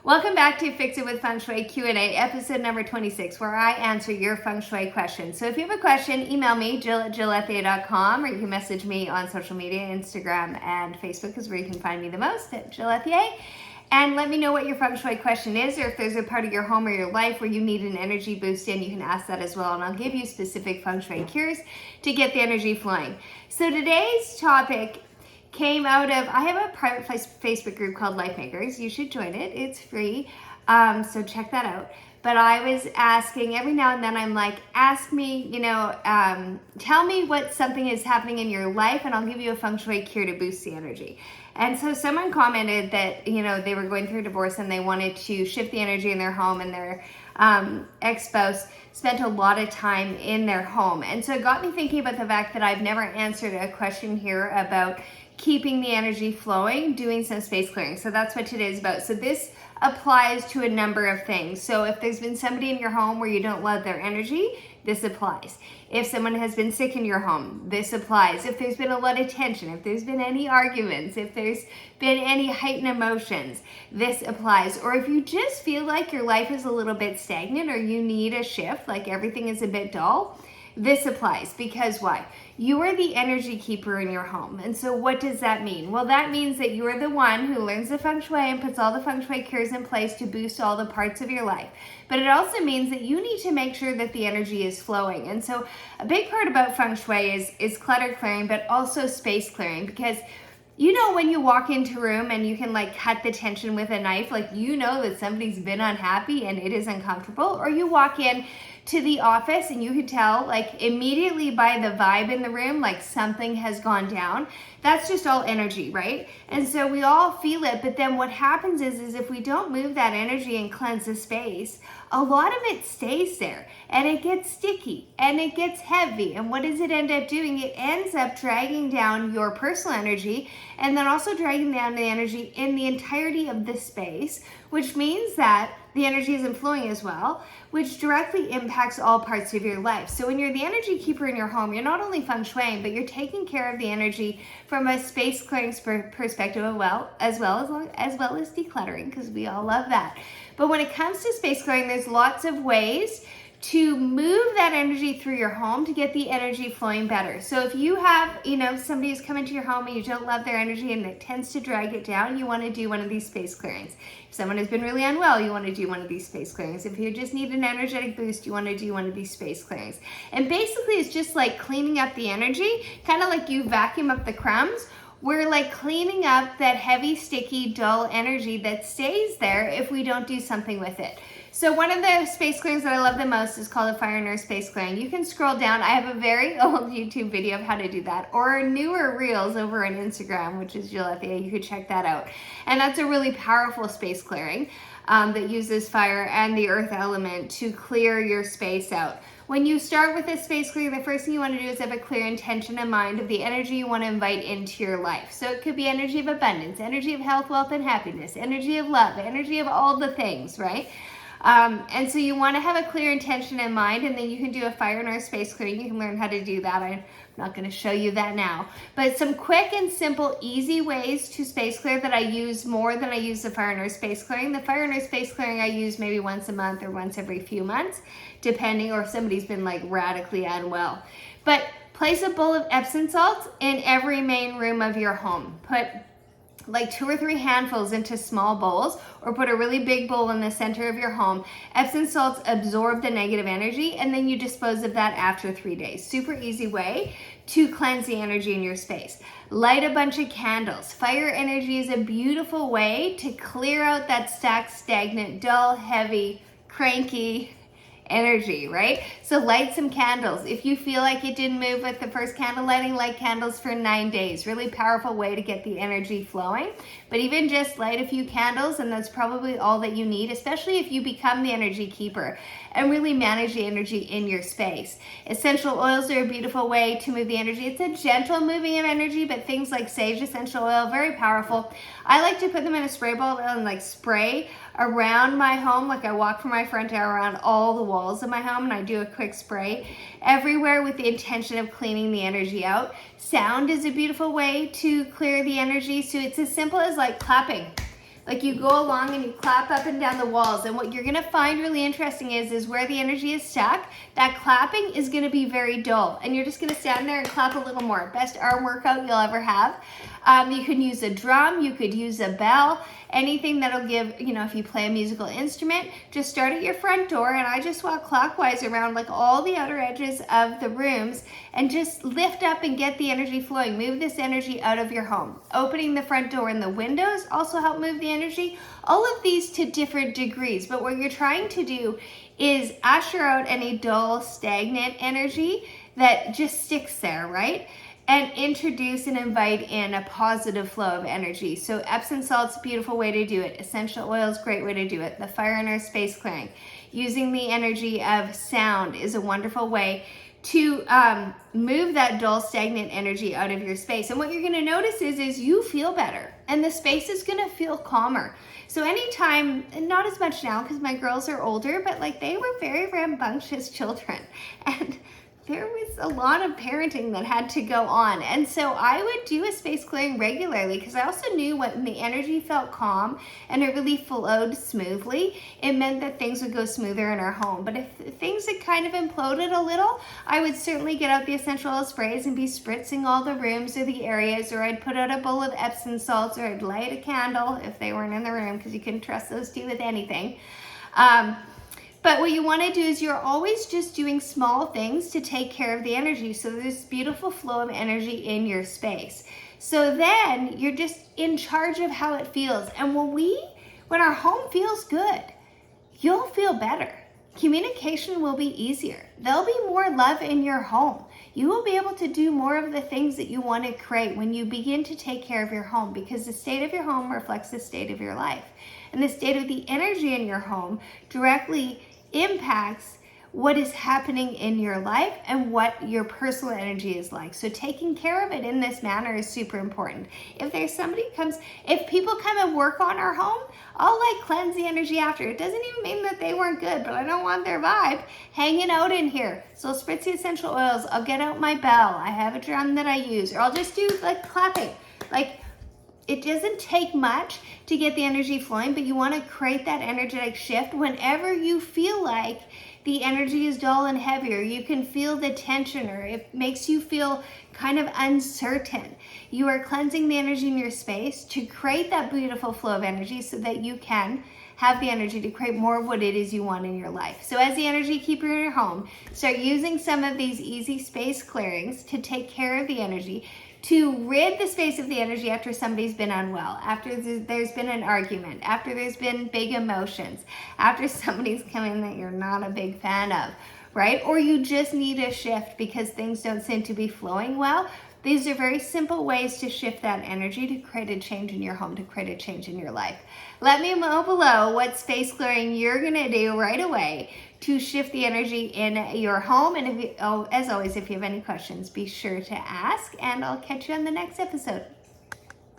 Welcome back to Fix It with Feng Shui Q&A, episode number 26, where I answer your Feng Shui questions. So if you have a question, email me, jill@jillethier.com, or you can message me on social media, Instagram and Facebook is where you can find me the most, at Jill Ethier. And let me know what your Feng Shui question is, or if there's a part of your home or your life where you need an energy boost in, you can ask that as well, and I'll give you specific Feng Shui cures to get the energy flowing. So today's topic came out of, I have a private Facebook group called Life Makers. You should join it. It's free. So check that out. But I was asking every now and then, I'm like, ask me, tell me what something is happening in your life and I'll give you a Feng Shui cure to boost the energy. And so someone commented that, they were going through a divorce and they wanted to shift the energy in their home, and their ex-spouse spent a lot of time in their home. And so it got me thinking about the fact that I've never answered a question here about keeping the energy flowing, doing some space clearing. So that's what today is about. So this applies to a number of things. So if there's been somebody in your home where you don't love their energy, this applies. If someone has been sick in your home, this applies. If there's been a lot of tension, if there's been any arguments, if there's been any heightened emotions, this applies. Or if you just feel like your life is a little bit stagnant or you need a shift, like everything is a bit dull, this applies. Because why? You are the energy keeper in your home. And so what does that mean? Well, that means that you are the one who learns the Feng Shui and puts all the Feng Shui cures in place to boost all the parts of your life. But it also means that you need to make sure that the energy is flowing. And so a big part about Feng Shui is clutter clearing, but also space clearing. Because when you walk into a room and you can cut the tension with a knife, that somebody's been unhappy and it is uncomfortable. Or you walk in to the office and you can tell immediately by the vibe in the room, something has gone down. That's just all energy, right? And so we all feel it, but then what happens is if we don't move that energy and cleanse the space, a lot of it stays there and it gets sticky and it gets heavy. And what does it end up doing? It ends up dragging down your personal energy and then also dragging down the energy in the entirety of the space, which means that the energy isn't flowing as well, which directly impacts all parts of your life. So when you're the energy keeper in your home, you're not only Feng Shuiing, but you're taking care of the energy from a space clearing perspective as well as decluttering, because we all love that. But when it comes to space clearing, there's lots of ways to move that energy through your home to get the energy flowing better. So if you have, somebody who's come into your home and you don't love their energy and it tends to drag it down, you want to do one of these space clearings. If someone has been really unwell, you want to do one of these space clearings. If you just need an energetic boost, you want to do one of these space clearings. And basically it's just like cleaning up the energy, kind of like you vacuum up the crumbs. We're cleaning up that heavy, sticky, dull energy that stays there if we don't do something with it. So one of the space clearings that I love the most is called a fire and earth space clearing. You can scroll down. I have a very old YouTube video of how to do that, or newer reels over on Instagram, which is Jill Ethier. You could check that out. And that's a really powerful space clearing that uses fire and the earth element to clear your space out. When you start with a space clearing, the first thing you want to do is have a clear intention in mind of the energy you want to invite into your life. So it could be energy of abundance, energy of health, wealth, and happiness, energy of love, energy of all the things, right? And so you want to have a clear intention in mind, and then you can do a fire and earth space clearing. You can learn how to do that. I'm not going to show you that now. But some quick and simple, easy ways to space clear that I use more than I use the fire and earth space clearing. The fire and earth space clearing I use maybe once a month or once every few months, depending, or if somebody's been radically unwell. But place a bowl of Epsom salts in every main room of your home. Put 2 or 3 handfuls into small bowls, or put a really big bowl in the center of your home. Epsom salts absorb the negative energy, and then you dispose of that after 3 days. Super easy way to cleanse the energy in your space. Light a bunch of candles. Fire energy is a beautiful way to clear out that stagnant, dull, heavy, cranky energy, right? So light some candles. If you feel like it didn't move with the first candle lighting, light candles for 9 days. Really powerful way to get the energy flowing. But even just light a few candles, and that's probably all that you need, especially if you become the energy keeper and really manage the energy in your space. Essential oils are a beautiful way to move the energy. It's a gentle moving of energy, but things like sage essential oil, very powerful. I like to put them in a spray bottle and spray around my home. I walk from my front door around all the walls of my home, and I do a quick spray everywhere with the intention of cleaning the energy out. Sound is a beautiful way to clear the energy. So it's as simple as clapping. Like you go along and you clap up and down the walls, and what you're gonna find really interesting is where the energy is stuck, that clapping is gonna be very dull, and you're just gonna stand there and clap a little more. Best arm workout you'll ever have. You can use a drum, you could use a bell, anything that'll give, if you play a musical instrument, just start at your front door, and I just walk clockwise around like all the outer edges of the rooms and just lift up and get the energy flowing. Move this energy out of your home. Opening the front door and the windows also help move the energy. All of these to different degrees, but what you're trying to do is usher out any dull, stagnant energy that just sticks there, right? And introduce and invite in a positive flow of energy. So Epsom salt's a beautiful way to do it. Essential oils, great way to do it. The fire in our space clearing. Using the energy of sound is a wonderful way to move that dull, stagnant energy out of your space. And what you're gonna notice is you feel better and the space is gonna feel calmer. So anytime, and not as much now because my girls are older, but like they were very rambunctious children. And there was a lot of parenting that had to go on. And so I would do a space clearing regularly because I also knew when the energy felt calm and it really flowed smoothly, it meant that things would go smoother in our home. But if things had kind of imploded a little, I would certainly get out the essential oil sprays and be spritzing all the rooms or the areas, or I'd put out a bowl of Epsom salts, or I'd light a candle if they weren't in the room because you couldn't trust those two with anything. But what you want to do is you're always just doing small things to take care of the energy. So there's beautiful flow of energy in your space. So then you're just in charge of how it feels. And when our home feels good, you'll feel better. Communication will be easier. There'll be more love in your home. You will be able to do more of the things that you want to create when you begin to take care of your home, because the state of your home reflects the state of your life. And the state of the energy in your home directly impacts what is happening in your life and what your personal energy is like. So taking care of it in this manner is super important. If people come and work on our home, I'll cleanse the energy after. It doesn't even mean that they weren't good, but I don't want their vibe hanging out in here. So I'll spritz the essential oils, I'll get out my bell, I have a drum that I use, or I'll just do clapping. It doesn't take much to get the energy flowing, but you want to create that energetic shift whenever you feel like the energy is dull and heavier. You can feel the tension, or it makes you feel kind of uncertain. You are cleansing the energy in your space to create that beautiful flow of energy so that you can have the energy to create more of what it is you want in your life. So as the energy keeper in your home, start using some of these easy space clearings to take care of the energy, to rid the space of the energy after somebody's been unwell, after there's been an argument, after there's been big emotions, after somebody's come in that you're not a big fan of, right? Or you just need a shift because things don't seem to be flowing well. These are very simple ways to shift that energy to create a change in your home, to create a change in your life. Let me know below what space clearing you're gonna do right away to shift the energy in your home. And as always, if you have any questions, be sure to ask, and I'll catch you on the next episode.